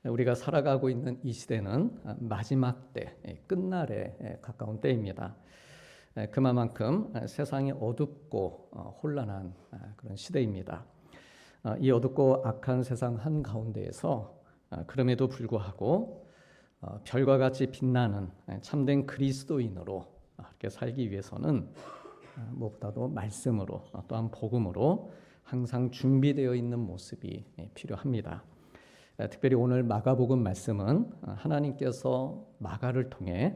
우리가 살아가고 있는 이 시대는 마지막 때, 끝날에 가까운 때입니다. 그만큼 세상이 어둡고 혼란한 그런 시대입니다. 이 어둡고 악한 세상 한가운데에서 그럼에도 불구하고 별과 같이 빛나는 참된 그리스도인으로 이렇게 살기 위해서는 무엇보다도 말씀으로 또한 복음으로 항상 준비되어 있는 모습이 필요합니다. 특별히 오늘 마가복음 말씀은 하나님께서 마가를 통해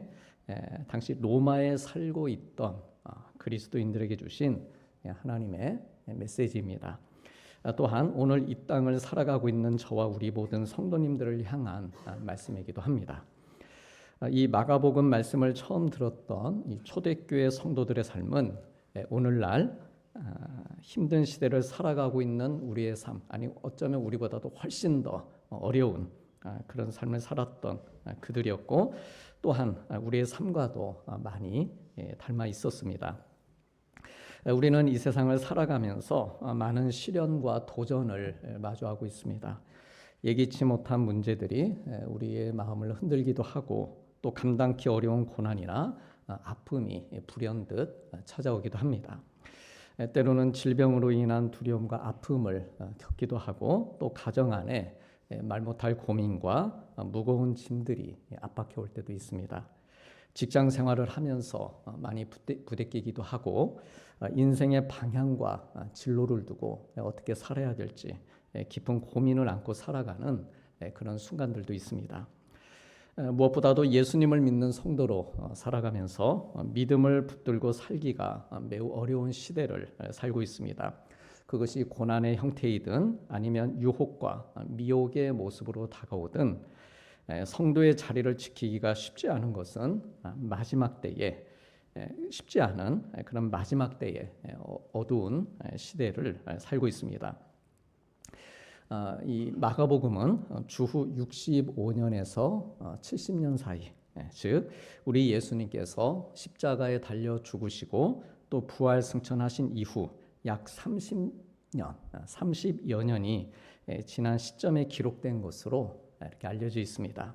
당시 로마에 살고 있던 그리스도인들에게 주신 하나님의 메시지입니다. 또한 오늘 이 땅을 살아가고 있는 저와 우리 모든 성도님들을 향한 말씀이기도 합니다. 이 마가복음 말씀을 처음 들었던 이 초대교회 성도들의 삶은 오늘날 힘든 시대를 살아가고 있는 우리의 삶, 아니 어쩌면 우리보다도 훨씬 더 어려운 그런 삶을 살았던 그들이었고, 또한 우리의 삶과도 많이 닮아 있었습니다. 우리는 이 세상을 살아가면서 많은 시련과 도전을 마주하고 있습니다. 예기치 못한 문제들이 우리의 마음을 흔들기도 하고, 또 감당기 어려운 고난이나 아픔이 불현듯 찾아오기도 합니다. 때로는 질병으로 인한 두려움과 아픔을 겪기도 하고, 또 가정 안에 말 못할 고민과 무거운 짐들이 압박해 올 때도 있습니다. 직장 생활을 하면서 많이 부대끼기도 하고, 인생의 방향과 진로를 두고 어떻게 살아야 될지 깊은 고민을 안고 살아가는 그런 순간들도 있습니다. 무엇보다도 예수님을 믿는 성도로 살아가면서 믿음을 붙들고 살기가 매우 어려운 시대를 살고 있습니다. 그것이 고난의 형태이든 아니면 유혹과 미혹의 모습으로 다가오든 성도의 자리를 지키기가 쉽지 않은 것은 마지막 때에 쉽지 않은 그런 마지막 때에 어두운 시대를 살고 있습니다. 이 마가복음은 주후 65년에서 70년 사이, 즉 우리 예수님께서 십자가에 달려 죽으시고 또 부활 승천하신 이후 약 30여 년이 지난 시점에 기록된 것으로 이렇게 알려져 있습니다.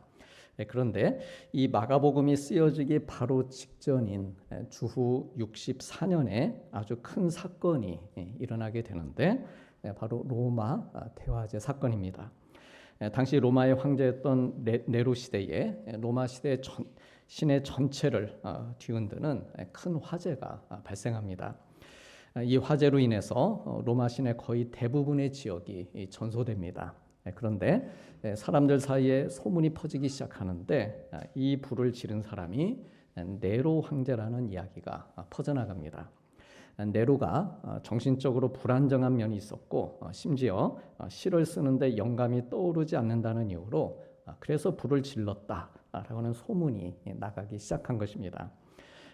그런데 이 마가복음이 쓰여지기 바로 직전인 주후 64년에 아주 큰 사건이 일어나게 되는데, 바로 로마 대화제 사건입니다. 당시 로마의 황제였던 네로 시대에 로마 시대 시내 전체를 뒤흔드는 큰 화재가 발생합니다. 이 화재로 인해서 로마 시내 거의 대부분의 지역이 전소됩니다. 그런데 사람들 사이에 소문이 퍼지기 시작하는데, 이 불을 지른 사람이 네로 황제라는 이야기가 퍼져나갑니다. 네로가 정신적으로 불안정한 면이 있었고, 심지어 시를 쓰는데 영감이 떠오르지 않는다는 이유로 그래서 불을 질렀다라고 하는 소문이 나가기 시작한 것입니다.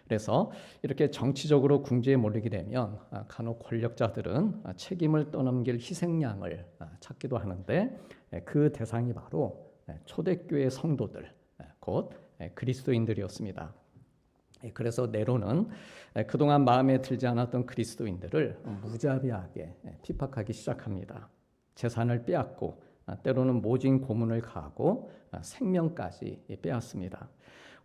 그래서 이렇게 정치적으로 궁지에 몰리게 되면 간혹 권력자들은 책임을 떠넘길 희생양을 찾기도 하는데, 그 대상이 바로 초대교회 성도들, 곧 그리스도인들이었습니다. 그래서 네로는 그동안 마음에 들지 않았던 그리스도인들을 무자비하게 핍박하기 시작합니다. 재산을 빼앗고, 때로는 모진 고문을 가하고 생명까지 빼앗습니다.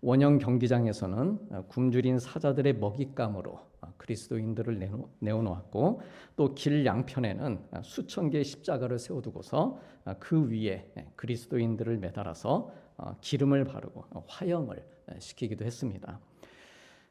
원형 경기장에서는 굶주린 사자들의 먹잇감으로 그리스도인들을 내어놓았고, 또 길 양편에는 수천 개의 십자가를 세워두고서 그 위에 그리스도인들을 매달아서 기름을 바르고 화형을 시키기도 했습니다.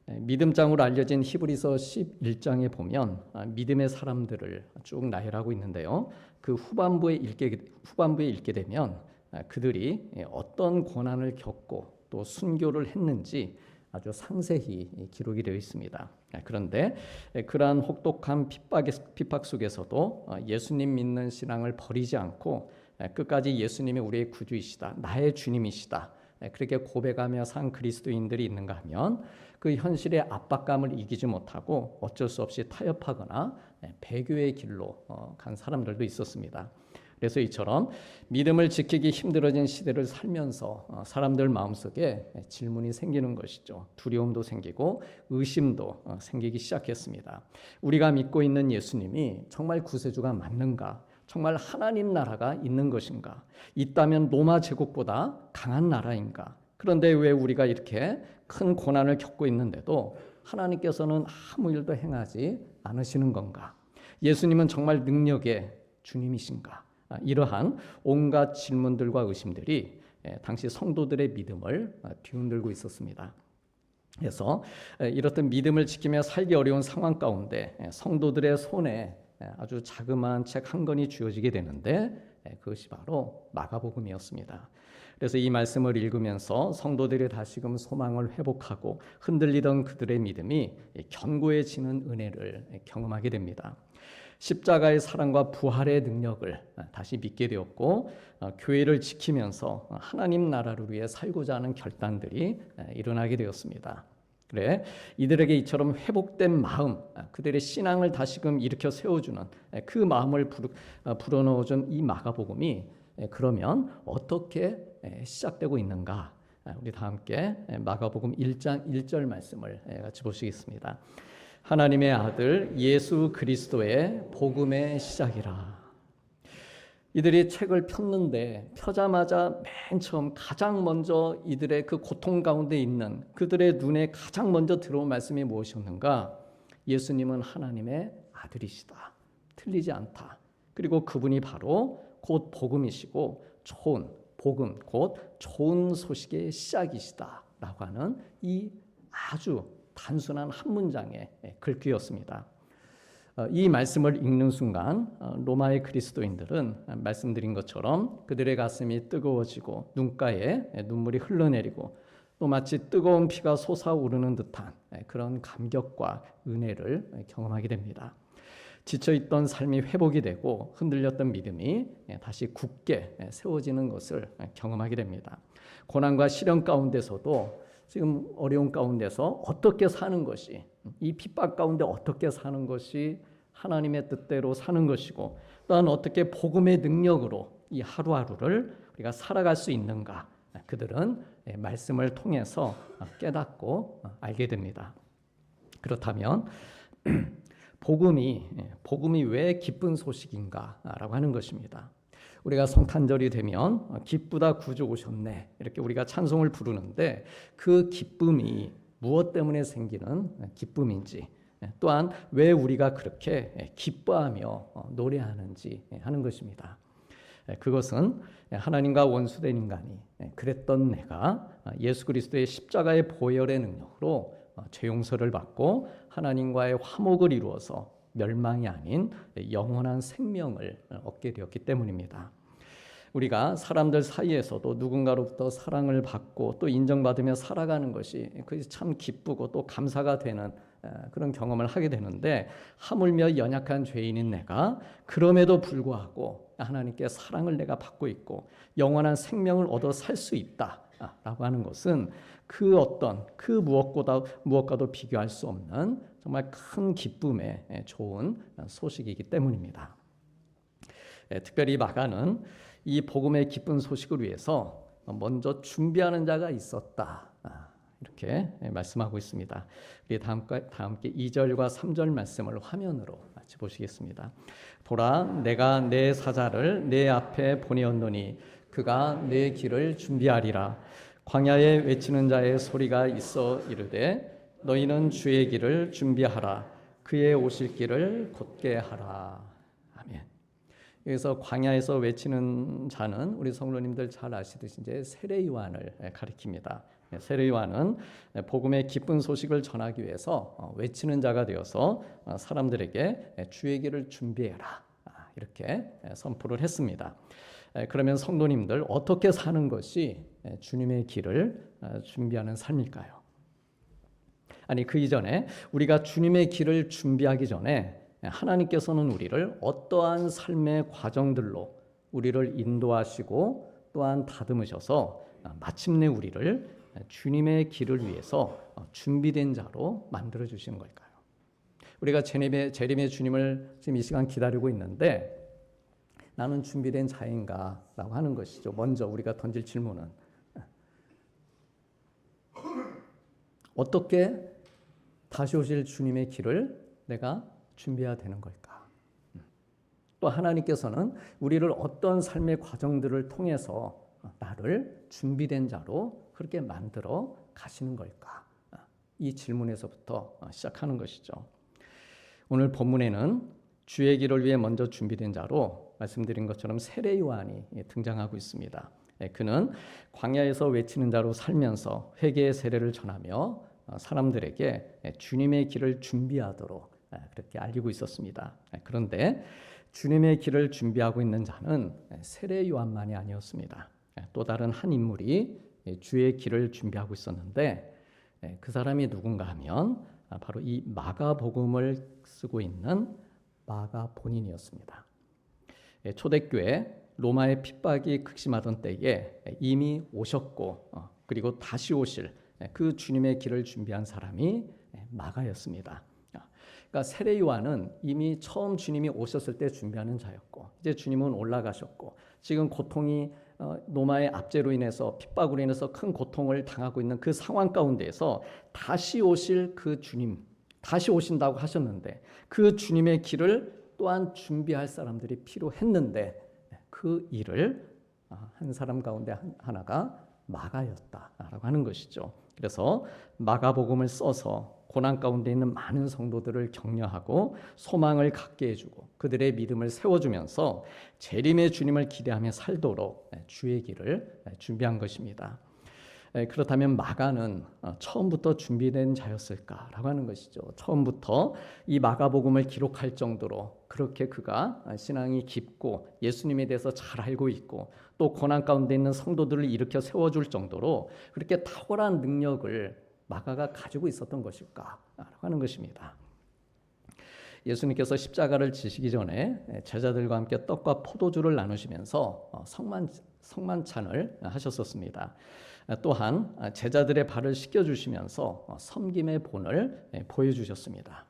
믿음장으로 알려진 히브리서 11장에 보면 믿음의 사람들을 쭉 나열하고 있는데요. 그 후반부에 읽게 되면 그들이 어떤 고난을 겪고 또 순교를 했는지 아주 상세히 기록이 되어 있습니다. 그런데 그러한 혹독한 핍박 속에서도 예수님 믿는 신앙을 버리지 않고 끝까지 예수님이 우리의 구주이시다, 나의 주님이시다, 그렇게 고백하며 산 그리스도인들이 있는가 하면, 그 현실의 압박감을 이기지 못하고 어쩔 수 없이 타협하거나 배교의 길로 간 사람들도 있었습니다. 그래서 이처럼 믿음을 지키기 힘들어진 시대를 살면서 사람들 마음속에 질문이 생기는 것이죠. 두려움도 생기고 의심도 생기기 시작했습니다. 우리가 믿고 있는 예수님이 정말 구세주가 맞는가? 정말 하나님 나라가 있는 것인가? 있다면 로마 제국보다 강한 나라인가? 그런데 왜 우리가 이렇게 큰 고난을 겪고 있는데도 하나님께서는 아무 일도 행하지 않으시는 건가? 예수님은 정말 능력의 주님이신가? 이러한 온갖 질문들과 의심들이 당시 성도들의 믿음을 뒤흔들고 있었습니다. 그래서 이렇듯 믿음을 지키며 살기 어려운 상황 가운데 성도들의 손에 아주 자그마한 책 한 권이 주어지게 되는데 그것이 바로 마가복음이었습니다. 그래서 이 말씀을 읽으면서 성도들이 다시금 소망을 회복하고 흔들리던 그들의 믿음이 견고해지는 은혜를 경험하게 됩니다. 십자가의 사랑과 부활의 능력을 다시 믿게 되었고 교회를 지키면서 하나님 나라를 위해 살고자 하는 결단들이 일어나게 되었습니다. 그래 이들에게 이처럼 회복된 마음, 그들의 신앙을 다시금 일으켜 세워주는 그 마음을 불어넣어준 이 마가복음이 그러면 어떻게 시작되고 있는가? 우리 다 함께 마가복음 1장 1절 말씀을 같이 보시겠습니다. 하나님의 아들 예수 그리스도의 복음의 시작이라. 이들이 책을 폈는데 펴자마자 맨 처음 가장 먼저 이들의 그 고통 가운데 있는 그들의 눈에 가장 먼저 들어온 말씀이 무엇이었는가? 예수님은 하나님의 아들이시다. 틀리지 않다. 그리고 그분이 바로 곧 복음이시고 좋은 복음, 곧 좋은 소식의 시작이시다라고 하는 이 아주 단순한 한 문장의 글귀였습니다. 이 말씀을 읽는 순간 로마의 그리스도인들은 말씀드린 것처럼 그들의 가슴이 뜨거워지고 눈가에 눈물이 흘러내리고 또 마치 뜨거운 피가 솟아오르는 듯한 그런 감격과 은혜를 경험하게 됩니다. 지쳐있던 삶이 회복이 되고 흔들렸던 믿음이 다시 굳게 세워지는 것을 경험하게 됩니다. 고난과 시련 가운데서도 지금 어려운 가운데서 어떻게 사는 것이, 이 핍박 가운데 어떻게 사는 것이 하나님의 뜻대로 사는 것이고 또한 어떻게 복음의 능력으로 이 하루하루를 우리가 살아갈 수 있는가, 그들은 말씀을 통해서 깨닫고 알게 됩니다. 그렇다면 복음이 왜 기쁜 소식인가라고 하는 것입니다. 우리가 성탄절이 되면 기쁘다 구주 오셨네 이렇게 우리가 찬송을 부르는데 그 기쁨이 무엇 때문에 생기는 기쁨인지, 또한 왜 우리가 그렇게 기뻐하며 노래하는지 하는 것입니다. 그것은 하나님과 원수된 인간이 그랬던 내가 예수 그리스도의 십자가의 보혈의 능력으로 죄 용서를 받고 하나님과의 화목을 이루어서 멸망이 아닌 영원한 생명을 얻게 되었기 때문입니다. 우리가 사람들 사이에서도 누군가로부터 사랑을 받고 또 인정받으며 살아가는 것이 그것이 참 기쁘고 또 감사가 되는 그런 경험을 하게 되는데, 하물며 연약한 죄인인 내가 그럼에도 불구하고 하나님께 사랑을 내가 받고 있고 영원한 생명을 얻어 살 수 있다라고 하는 것은 그 무엇과도 비교할 수 없는 정말 큰 기쁨의 좋은 소식이기 때문입니다. 특별히 마가는 이 복음의 기쁜 소식을 위해서 먼저 준비하는 자가 있었다, 이렇게 말씀하고 있습니다. 우리 다 함께 2절과 3절 말씀을 화면으로 같이 보시겠습니다. 보라, 내가 내 사자를 내 앞에 보내었노니 그가 내 길을 준비하리라. 광야에 외치는 자의 소리가 있어 이르되 너희는 주의 길을 준비하라. 그의 오실 길을 곧게 하라. 아멘. 여기서 광야에서 외치는 자는 우리 성도님들 잘 아시듯이 이제 세례 요한을 가리킵니다. 세례 요한은 복음의 기쁜 소식을 전하기 위해서 외치는 자가 되어서 사람들에게 주의 길을 준비해라, 이렇게 선포를 했습니다. 그러면 성도님들 어떻게 사는 것이 주님의 길을 준비하는 삶일까요? 아니, 그 이전에 우리가 주님의 길을 준비하기 전에 하나님께서는 우리를 어떠한 삶의 과정들로 우리를 인도하시고 또한 다듬으셔서 마침내 우리를 주님의 길을 위해서 준비된 자로 만들어 주시는 걸까요? 우리가 재림의 주님을 지금 이 시간 기다리고 있는데 나는 준비된 자인가? 라고 하는 것이죠. 먼저 우리가 던질 질문은 어떻게 다시 오실 주님의 길을 내가 준비해야 되는 걸까? 또 하나님께서는 우리를 어떤 삶의 과정들을 통해서 나를 준비된 자로 그렇게 만들어 가시는 걸까? 이 질문에서부터 시작하는 것이죠. 오늘 본문에는 주의 길을 위해 먼저 준비된 자로 말씀드린 것처럼 세례 요한이 등장하고 있습니다. 그는 광야에서 외치는 자로 살면서 회개의 세례를 전하며 사람들에게 주님의 길을 준비하도록 그렇게 알리고 있었습니다. 그런데 주님의 길을 준비하고 있는 자는 세례 요한만이 아니었습니다. 또 다른 한 인물이 주의 길을 준비하고 있었는데 그 사람이 누군가 하면 바로 이 마가복음을 쓰고 있는 마가 본인이었습니다. 초대교회 로마의 핍박이 극심하던 때에 이미 오셨고 그리고 다시 오실 그 주님의 길을 준비한 사람이 마가였습니다. 그러니까 세례 요한은 이미 처음 주님이 오셨을 때 준비하는 자였고 이제 주님은 올라가셨고 지금 고통이 로마의 압제로 인해서 핍박으로 인해서 큰 고통을 당하고 있는 그 상황 가운데에서 다시 오실 그 주님, 다시 오신다고 하셨는데 그 주님의 길을 또한 준비할 사람들이 필요했는데 그 일을 한 사람 가운데 하나가 마가였다라고 하는 것이죠. 그래서 마가복음을 써서 고난 가운데 있는 많은 성도들을 격려하고 소망을 갖게 해주고 그들의 믿음을 세워주면서 재림의 주님을 기대하며 살도록 주의 길을 준비한 것입니다. 그렇다면 마가는 처음부터 준비된 자였을까라고 하는 것이죠. 처음부터 이 마가복음을 기록할 정도로 그렇게 그가 신앙이 깊고 예수님에 대해서 잘 알고 있고 또 고난 가운데 있는 성도들을 일으켜 세워줄 정도로 그렇게 탁월한 능력을 마가가 가지고 있었던 것일까라고 하는 것입니다. 예수님께서 십자가를 지시기 전에 제자들과 함께 떡과 포도주를 나누시면서 성만찬을 하셨었습니다. 또한 제자들의 발을 씻겨주시면서 섬김의 본을 보여주셨습니다.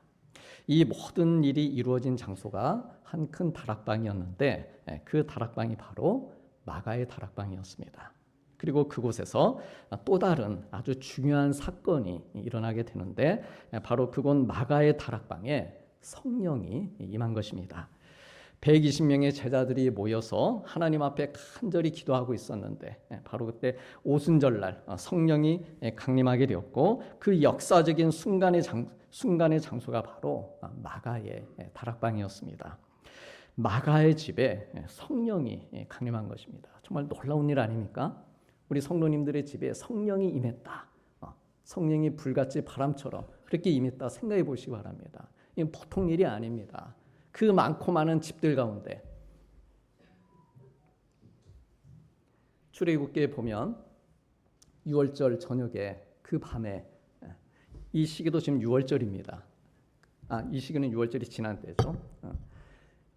이 모든 일이 이루어진 장소가 한 큰 다락방이었는데 그 다락방이 바로 마가의 다락방이었습니다. 그리고 그곳에서 또 다른 아주 중요한 사건이 일어나게 되는데 바로 그곳 마가의 다락방에 성령이 임한 것입니다. 120명의 제자들이 모여서 하나님 앞에 간절히 기도하고 있었는데 바로 그때 오순절날 성령이 강림하게 되었고 그 역사적인 순간의 장소가 바로 마가의 다락방이었습니다. 마가의 집에 성령이 강림한 것입니다. 정말 놀라운 일 아닙니까? 우리 성도님들의 집에 성령이 임했다. 성령이 불같이 바람처럼 그렇게 임했다 생각해 보시기 바랍니다. 이건 보통 일이 아닙니다. 그 많고 많은 집들 가운데 출애굽기에 보면 6월절 저녁에 그 밤에 이 시기도 지금 6월절입니다. 이 시기는 6월절이 지난 때죠.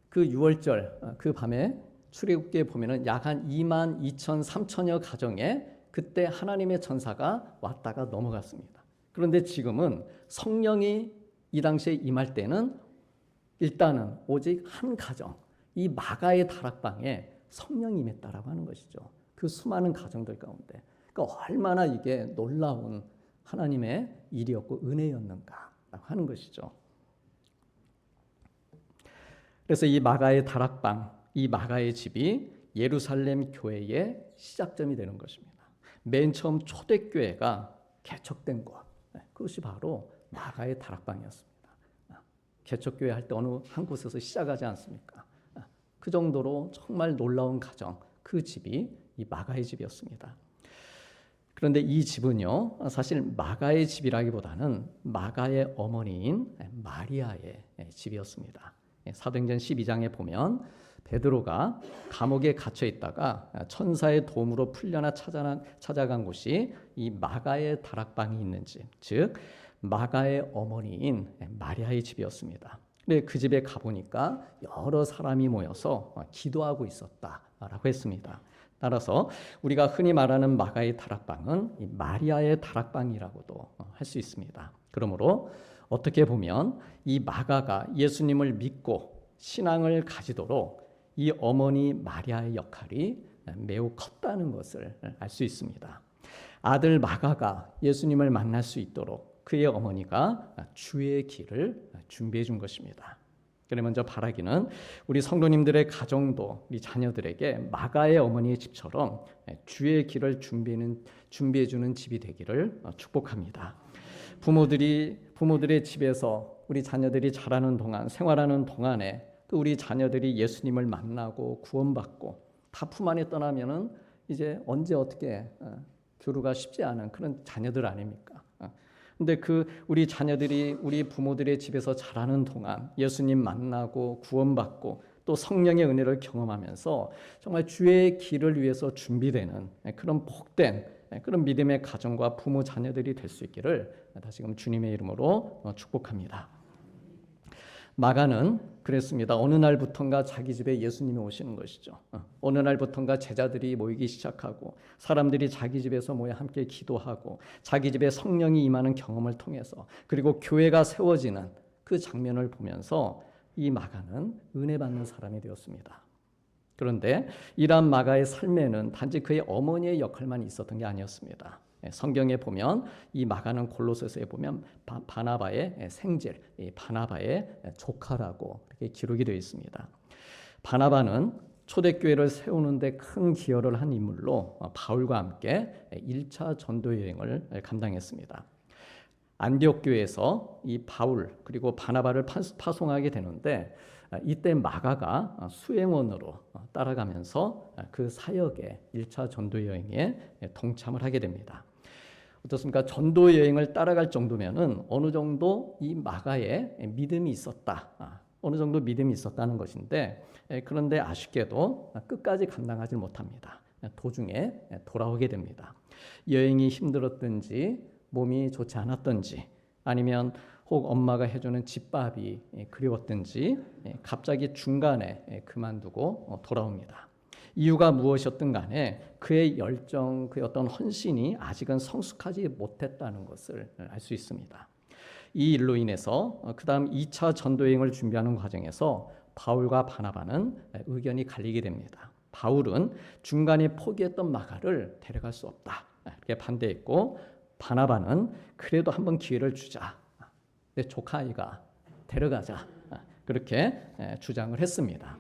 그 6월절 그 밤에 출애굽기에 보면은 약 한 2만 2천 3천여 가정에 그때 하나님의 천사가 왔다가 넘어갔습니다. 그런데 지금은 성령이 이 당시에 임할 때는 일단은 오직 한 가정, 이 마가의 다락방에 성령이 임했다라고 하는 것이죠. 그 수많은 가정들 가운데. 그러니까 얼마나 이게 놀라운 하나님의 일이었고 은혜였는가라고 하는 것이죠. 그래서 이 마가의 다락방, 이 마가의 집이 예루살렘 교회의 시작점이 되는 것입니다. 맨 처음 초대교회가 개척된 곳, 그것이 바로 마가의 다락방이었습니다. 개척교회 할 때 어느 한 곳에서 시작하지 않습니까? 그 정도로 정말 놀라운 가정, 그 집이 이 마가의 집이었습니다. 그런데 이 집은요, 사실 마가의 집이라기보다는 마가의 어머니인 마리아의 집이었습니다. 사도행전 12장에 보면 베드로가 감옥에 갇혀 있다가 천사의 도움으로 풀려나 찾아간 곳이 이 마가의 다락방이 있는 집, 즉 마가의 어머니인 마리아의 집이었습니다. 근데 그 집에 가보니까 여러 사람이 모여서 기도하고 있었다라고 했습니다. 따라서 우리가 흔히 말하는 마가의 다락방은 이 마리아의 다락방이라고도 할 수 있습니다. 그러므로 어떻게 보면 이 마가가 예수님을 믿고 신앙을 가지도록 이 어머니 마리아의 역할이 매우 컸다는 것을 알 수 있습니다. 아들 마가가 예수님을 만날 수 있도록 그의 어머니가 주의 길을 준비해 준 것입니다. 그래 먼저 바라기는 우리 성도님들의 가정도 우리 자녀들에게 마가의 어머니의 집처럼 주의 길을 준비해 주는 집이 되기를 축복합니다. 부모들의 집에서 우리 자녀들이 자라는 동안 생활하는 동안에 그 우리 자녀들이 예수님을 만나고 구원받고 다 품 안에 떠나면은 이제 언제 어떻게 교류가 쉽지 않은 그런 자녀들 아닙니까? 근데 그 우리 자녀들이 우리 부모들의 집에서 자라는 동안 예수님 만나고 구원받고 또 성령의 은혜를 경험하면서 정말 주의 길을 위해서 준비되는 그런 복된 그런 믿음의 가정과 부모 자녀들이 될 수 있기를 다시금 주님의 이름으로 축복합니다. 마가는 그랬습니다. 어느 날부턴가 자기 집에 예수님이 오시는 것이죠. 어느 날부턴가 제자들이 모이기 시작하고 사람들이 자기 집에서 모여 함께 기도하고 자기 집에 성령이 임하는 경험을 통해서 그리고 교회가 세워지는 그 장면을 보면서 이 마가는 은혜 받는 사람이 되었습니다. 그런데 이러한 마가의 삶에는 단지 그의 어머니의 역할만 있었던 게 아니었습니다. 성경에 보면 이 마가는 골로새서에 보면 바나바의 생질, 바나바의 조카라고 이렇게 기록이 되어 있습니다. 바나바는 초대교회를 세우는 데 큰 기여를 한 인물로 바울과 함께 1차 전도 여행을 감당했습니다. 안디옥 교회에서 이 바울 그리고 바나바를 파송하게 되는데 이때 마가가 수행원으로 따라가면서 그 사역의 1차 전도 여행에 동참을 하게 됩니다. 어떻습니까? 전도 여행을 따라갈 정도면은 어느 정도 이 마가의 믿음이 있었다. 어느 정도 믿음이 있었다는 것인데 그런데 아쉽게도 끝까지 감당하지 못합니다. 도중에 돌아오게 됩니다. 여행이 힘들었든지 몸이 좋지 않았든지 아니면 혹 엄마가 해주는 집밥이 그리웠든지 갑자기 중간에 그만두고 돌아옵니다. 이유가 무엇이었든 간에 그의 열정, 그의 어떤 헌신이 아직은 성숙하지 못했다는 것을 알 수 있습니다. 이 일로 인해서 그 다음 2차 전도여행을 준비하는 과정에서 바울과 바나바는 의견이 갈리게 됩니다. 바울은 중간에 포기했던 마가를 데려갈 수 없다 이렇게 반대했고 바나바는 그래도 한번 기회를 주자. 내 조카 아이가 데려가자. 그렇게 주장을 했습니다.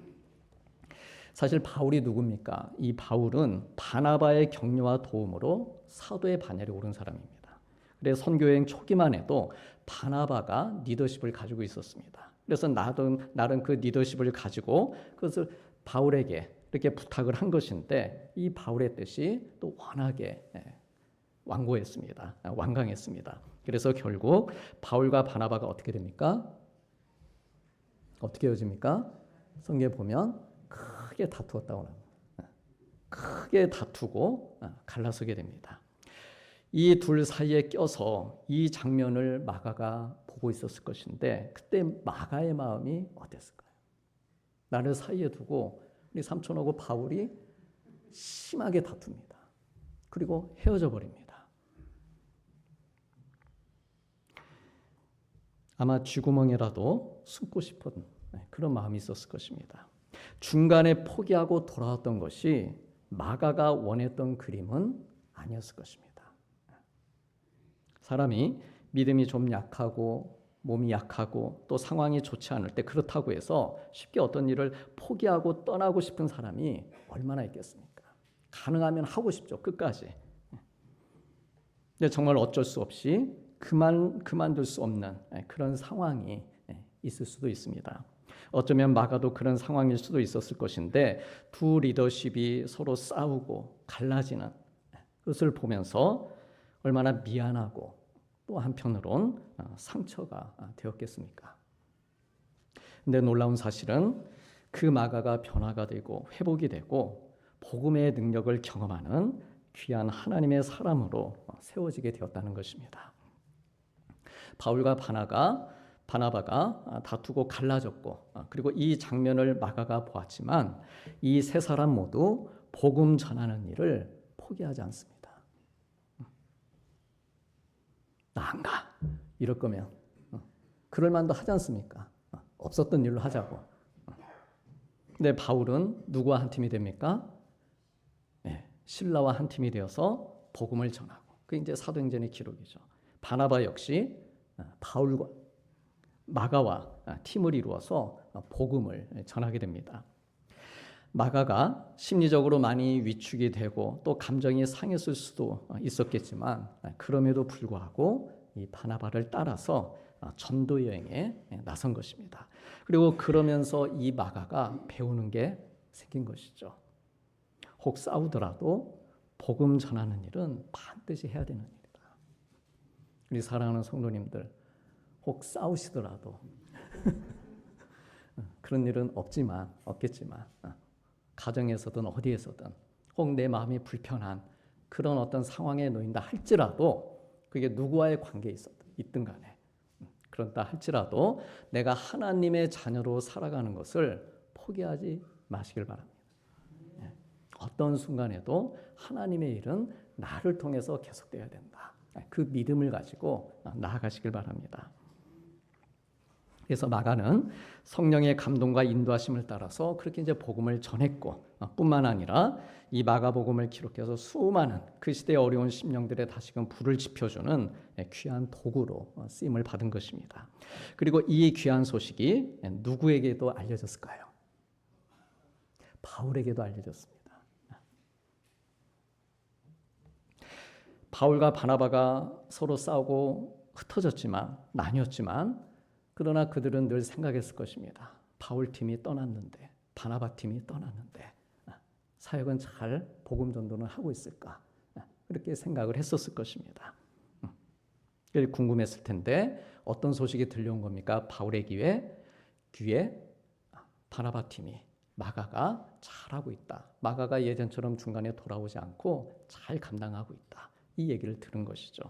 사실 바울이 누굽니까? 이 바울은 바나바의 격려와 도움으로 사도의 반열에 오른 사람입니다. 그래서 선교여행 초기만 해도 바나바가 리더십을 가지고 있었습니다. 그래서 나름 그 리더십을 가지고 그것을 바울에게 이렇게 부탁을 한 것인데 이 바울의 뜻이 또 워낙에 완강했습니다. 그래서 결국 바울과 바나바가 어떻게 됩니까? 어떻게 헤어집니까? 성경에 보면 크게 다투었다고 합니다. 크게 다투고 갈라서게 됩니다. 이 둘 사이에 껴서 이 장면을 마가가 보고 있었을 것인데 그때 마가의 마음이 어땠을까요? 나를 사이에 두고 우리 삼촌하고 바울이 심하게 다툽니다. 그리고 헤어져 버립니다. 아마 쥐구멍이라도 숨고 싶은 그런 마음이 있었을 것입니다. 중간에 포기하고 돌아왔던 것이 마가가 원했던 그림은 아니었을 것입니다. 사람이 믿음이 좀 약하고 몸이 약하고 또 상황이 좋지 않을 때 그렇다고 해서 쉽게 어떤 일을 포기하고 떠나고 싶은 사람이 얼마나 있겠습니까? 가능하면 하고 싶죠. 끝까지. 근데 정말 어쩔 수 없이 그만둘 수 없는 그런 상황이 있을 수도 있습니다. 어쩌면 마가도 그런 상황일 수도 있었을 것인데 두 리더십이 서로 싸우고 갈라지는 그것을 보면서 얼마나 미안하고 또 한편으론 상처가 되었겠습니까? 근데 놀라운 사실은 그 마가가 변화가 되고 회복이 되고 복음의 능력을 경험하는 귀한 하나님의 사람으로 세워지게 되었다는 것입니다. 바울과 바나바가 다투고 갈라졌고 그리고 이 장면을 마가가 보았지만 이 세 사람 모두 복음 전하는 일을 포기하지 않습니다. 나 안 가. 이럴 거면 그럴 만도 하지 않습니까? 없었던 일로 하자고. 근데 바울은 누구와 한 팀이 됩니까? 신라와 한 팀이 되어서 복음을 전하고. 그게 이제 사도행전의 기록이죠. 바나바 역시 바울과 마가와 팀을 이루어서 복음을 전하게 됩니다. 마가가 심리적으로 많이 위축이 되고 또 감정이 상했을 수도 있었겠지만 그럼에도 불구하고 이 바나바를 따라서 전도 여행에 나선 것입니다. 그리고 그러면서 이 마가가 배우는 게 생긴 것이죠. 혹 싸우더라도 복음 전하는 일은 반드시 해야 되는 일이다. 우리 사랑하는 성도님들, 혹 싸우시더라도 그런 일은 없겠지만 가정에서든 어디에서든 혹 내 마음이 불편한 그런 어떤 상황에 놓인다 할지라도 그게 누구와의 관계에 있든 간에 그렇다 할지라도 내가 하나님의 자녀로 살아가는 것을 포기하지 마시길 바랍니다. 어떤 순간에도 하나님의 일은 나를 통해서 계속되어야 된다. 그 믿음을 가지고 나아가시길 바랍니다. 그래서 마가는 성령의 감동과 인도하심을 따라서 그렇게 이제 복음을 전했고 뿐만 아니라 이 마가복음을 기록해서 수많은 그 시대의 어려운 심령들에 다시금 불을 지펴주는 귀한 도구로 쓰임을 받은 것입니다. 그리고 이 귀한 소식이 누구에게도 알려졌을까요? 바울에게도 알려졌습니다. 바울과 바나바가 서로 싸우고 흩어졌지만 나뉘었지만 그러나 그들은 늘 생각했을 것입니다. 바울 팀이 떠났는데 바나바 팀이 떠났는데 사역은 잘 복음 전도는 하고 있을까? 그렇게 생각을 했었을 것입니다. 궁금했을 텐데 어떤 소식이 들려온 겁니까? 바울의 귀에 바나바 팀이 마가가 잘하고 있다. 마가가 예전처럼 중간에 돌아오지 않고 잘 감당하고 있다. 이 얘기를 들은 것이죠.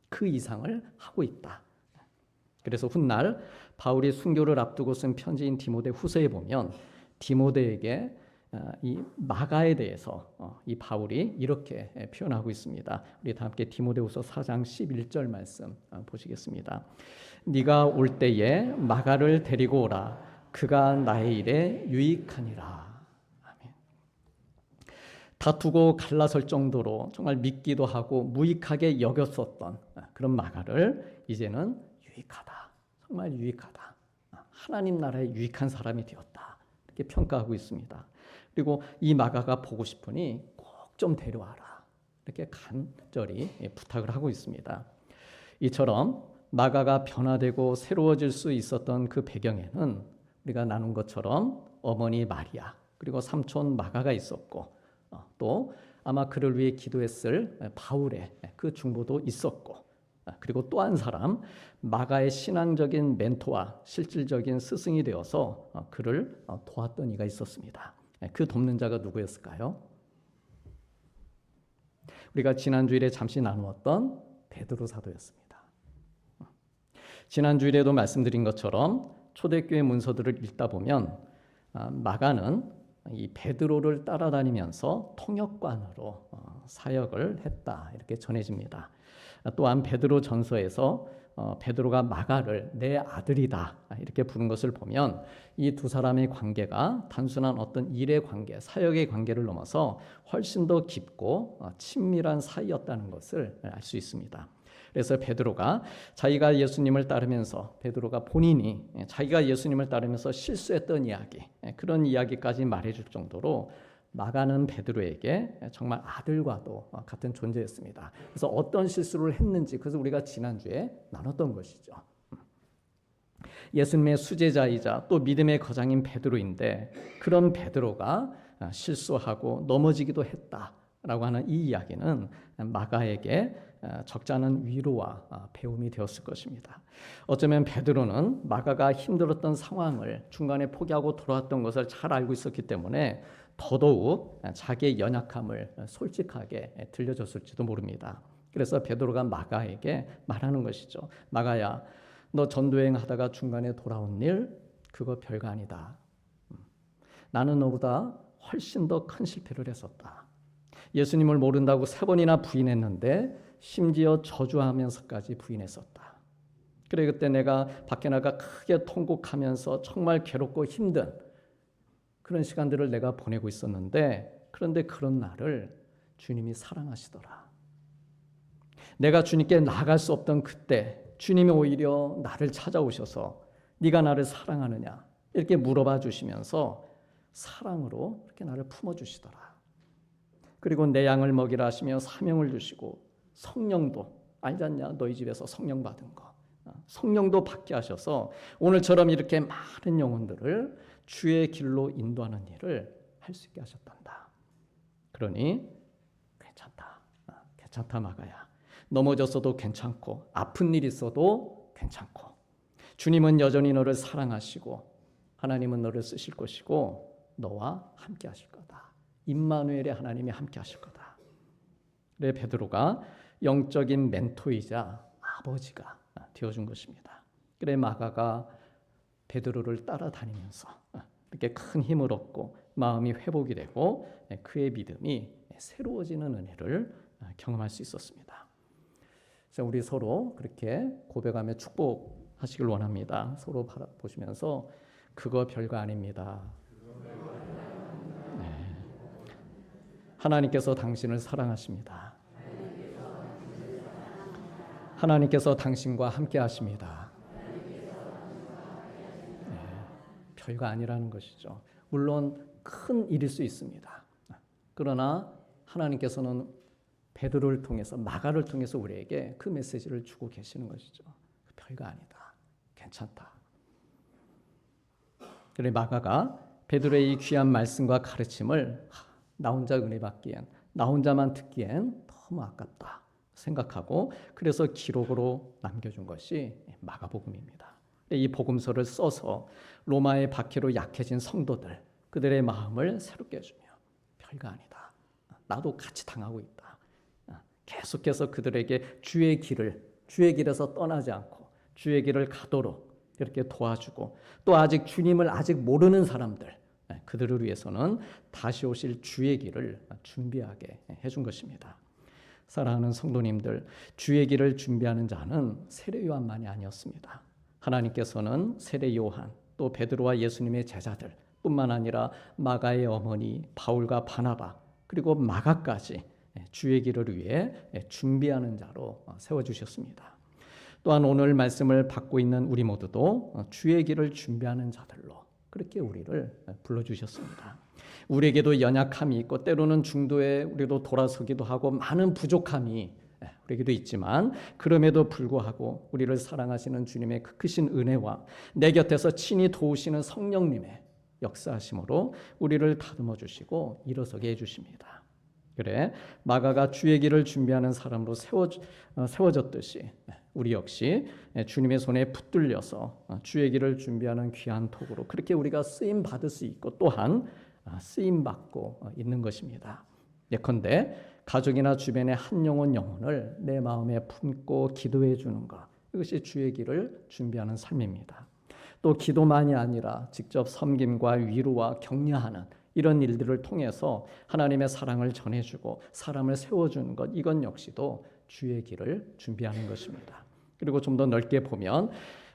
그 이상을 하고 있다. 그래서 훗날 바울이 순교를 앞두고 쓴 편지인 디모데 후서에 보면 디모데에게 이 마가에 대해서 이 바울이 이렇게 표현하고 있습니다. 우리 다 함께 디모데후서 4장 11절 말씀 보시겠습니다. 네가 올 때에 마가를 데리고 오라. 그가 나의 일에 유익하니라. 아멘. 다투고 갈라설 정도로 정말 믿기도 하고 무익하게 여겼었던 그런 마가를 이제는 유익하다. 정말 유익하다. 하나님 나라에 유익한 사람이 되었다. 이렇게 평가하고 있습니다. 그리고 이 마가가 보고 싶으니 꼭 좀 데려와라. 이렇게 간절히 부탁을 하고 있습니다. 이처럼 마가가 변화되고 새로워질 수 있었던 그 배경에는 우리가 나눈 것처럼 어머니 마리아 그리고 삼촌 마가가 있었고 또 아마 그를 위해 기도했을 바울의 그 중보도 있었고 그리고 또 한 사람 마가의 신앙적인 멘토와 실질적인 스승이 되어서 그를 도왔던 이가 있었습니다. 그 돕는 자가 누구였을까요? 우리가 지난 주일에 잠시 나누었던 베드로 사도였습니다. 지난 주일에도 말씀드린 것처럼 초대교회 문서들을 읽다 보면 마가는 이 베드로를 따라다니면서 통역관으로 사역을 했다 이렇게 전해집니다. 또한 베드로 전서에서 베드로가 마가를 내 아들이다 이렇게 부른 것을 보면 이 두 사람의 관계가 단순한 어떤 일의 관계, 사역의 관계를 넘어서 훨씬 더 깊고 친밀한 사이였다는 것을 알 수 있습니다. 그래서 베드로가 자기가 예수님을 따르면서 베드로가 본인이 자기가 예수님을 따르면서 실수했던 이야기, 그런 이야기까지 말해줄 정도로 마가는 베드로에게 정말 아들과도 같은 존재였습니다. 그래서 어떤 실수를 했는지 그래서 우리가 지난주에 나눴던 것이죠. 예수님의 수제자이자 또 믿음의 거장인 베드로인데 그런 베드로가 실수하고 넘어지기도 했다라고 하는 이 이야기는 마가에게 적잖은 위로와 배움이 되었을 것입니다. 어쩌면 베드로는 마가가 힘들었던 상황을 중간에 포기하고 돌아왔던 것을 잘 알고 있었기 때문에 더더욱 자기의 연약함을 솔직하게 들려줬을지도 모릅니다. 그래서 베드로가 마가에게 말하는 것이죠. 마가야, 너 전도여행 하다가 중간에 돌아온 일 그거 별거 아니다. 나는 너보다 훨씬 더 큰 실패를 했었다. 예수님을 모른다고 3번이나 부인했는데 심지어 저주하면서까지 부인했었다. 그래 그때 내가 밖에 나가 크게 통곡하면서 정말 괴롭고 힘든 그런 시간들을 내가 보내고 있었는데 그런데 그런 나를 주님이 사랑하시더라. 내가 주님께 나아갈 수 없던 그때 주님이 오히려 나를 찾아오셔서 네가 나를 사랑하느냐? 이렇게 물어봐 주시면서 사랑으로 이렇게 나를 품어주시더라. 그리고 내 양을 먹이라 하시며 사명을 주시고 성령도 알지 않냐? 너희 집에서 성령 받은 거. 성령도 받게 하셔서 오늘처럼 이렇게 많은 영혼들을 주의 길로 인도하는 일을 할 수 있게 하셨단다. 그러니 괜찮다. 괜찮다 마가야. 넘어졌어도 괜찮고 아픈 일 있어도 괜찮고 주님은 여전히 너를 사랑하시고 하나님은 너를 쓰실 것이고 너와 함께 하실 거다. 임마누엘의 하나님이 함께 하실 거다. 그래 베드로가 영적인 멘토이자 아버지가 되어준 것입니다. 그래 마가가 베드로를 따라다니면서 이렇게 큰 힘을 얻고 마음이 회복이 되고 그의 믿음이 새로워지는 은혜를 경험할 수 있었습니다. 그래서 우리 서로 그렇게 고백하며 축복하시길 원합니다. 서로 바라보시면서 그거 별거 아닙니다. 네. 하나님께서 당신을 사랑하십니다. 하나님께서 당신과 함께 하십니다. 네. 별거 아니라는 것이죠. 물론 큰 일일 수 있습니다. 그러나 하나님께서는 베드로를 통해서 마가를 통해서 우리에게 그 메시지를 주고 계시는 것이죠. 별거 아니다. 괜찮다. 그래 마가가 베드로의 이 귀한 말씀과 가르침을 나 혼자 은혜 받기엔 나 혼자만 듣기엔 너무 아깝다 생각하고 그래서 기록으로 남겨준 것이 마가복음입니다. 이 복음서를 써서 로마의 박해로 약해진 성도들 그들의 마음을 새롭게 해주며 별거 아니다. 나도 같이 당하고 있다. 계속해서 그들에게 주의 길에서 떠나지 않고 주의 길을 가도록 이렇게 도와주고 또 아직 주님을 아직 모르는 사람들 그들을 위해서는 다시 오실 주의 길을 준비하게 해준 것입니다. 사랑하는 성도님들, 주의 길을 준비하는 자는 세례 요한만이 아니었습니다. 하나님께서는 세례 요한 또 베드로와 예수님의 제자들 뿐만 아니라 마가의 어머니 바울과 바나바 그리고 마가까지 주의 길을 위해 준비하는 자로 세워주셨습니다. 또한 오늘 말씀을 받고 있는 우리 모두도 주의 길을 준비하는 자들로 그렇게 우리를 불러주셨습니다. 우리에게도 연약함이 있고 때로는 중도에 우리도 돌아서기도 하고 많은 부족함이 우리에게도 있지만 그럼에도 불구하고 우리를 사랑하시는 주님의 그 크신 은혜와 내 곁에서 친히 도우시는 성령님의 역사하심으로 우리를 다듬어 주시고 일어서게 해주십니다. 그래 마가가 주의 길을 준비하는 사람으로 세워졌듯이 우리 역시 주님의 손에 붙들려서 주의 길을 준비하는 귀한 도구로 그렇게 우리가 쓰임 받을 수 있고 또한 쓰임 받고 있는 것입니다. 예컨대 가족이나 주변의 한 영혼을 내 마음에 품고 기도해 주는 것 이것이 주의 길을 준비하는 삶입니다. 또 기도만이 아니라 직접 섬김과 위로와 격려하는 이런 일들을 통해서 하나님의 사랑을 전해주고 사람을 세워주는 것 이건 역시도 주의 길을 준비하는 것입니다. 그리고 좀 더 넓게 보면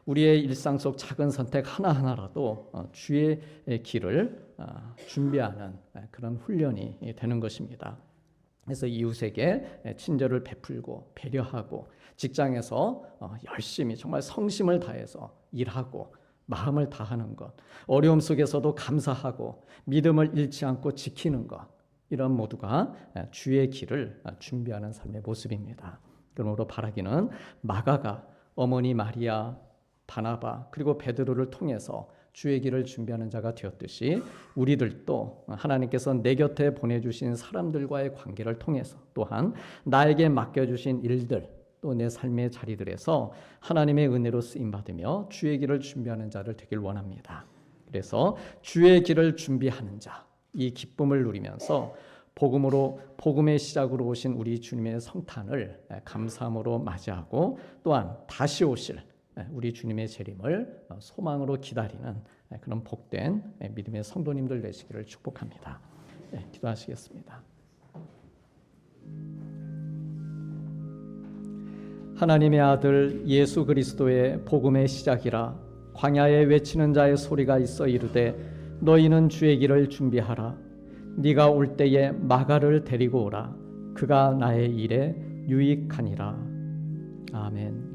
우리의 일상 속 작은 선택 하나하나라도 주의 길을 준비하는 그런 훈련이 되는 것입니다. 그래서 이웃에게 친절을 베풀고 배려하고 직장에서 열심히 정말 성심을 다해서 일하고 마음을 다하는 것, 어려움 속에서도 감사하고 믿음을 잃지 않고 지키는 것 이런 모두가 주의 길을 준비하는 삶의 모습입니다. 그러므로 바라기는 마가가 어머니 마리아, 바나바 그리고 베드로를 통해서 주의 길을 준비하는 자가 되었듯이 우리들도 하나님께서 내 곁에 보내주신 사람들과의 관계를 통해서 또한 나에게 맡겨주신 일들 또 내 삶의 자리들에서 하나님의 은혜로 쓰임받으며 주의 길을 준비하는 자를 되길 원합니다. 그래서 주의 길을 준비하는 자, 이 기쁨을 누리면서 복음의 시작으로 오신 우리 주님의 성탄을 감사함으로 맞이하고 또한 다시 오실 우리 주님의 재림을 소망으로 기다리는 그런 복된 믿음의 성도님들 되시기를 축복합니다. 기도하시겠습니다. 하나님의 아들 예수 그리스도의 복음의 시작이라 광야에 외치는 자의 소리가 있어 이르되 너희는 주의 길을 준비하라. 네가 올 때에 마가를 데리고 오라. 그가 나의 일에 유익하니라. 아멘.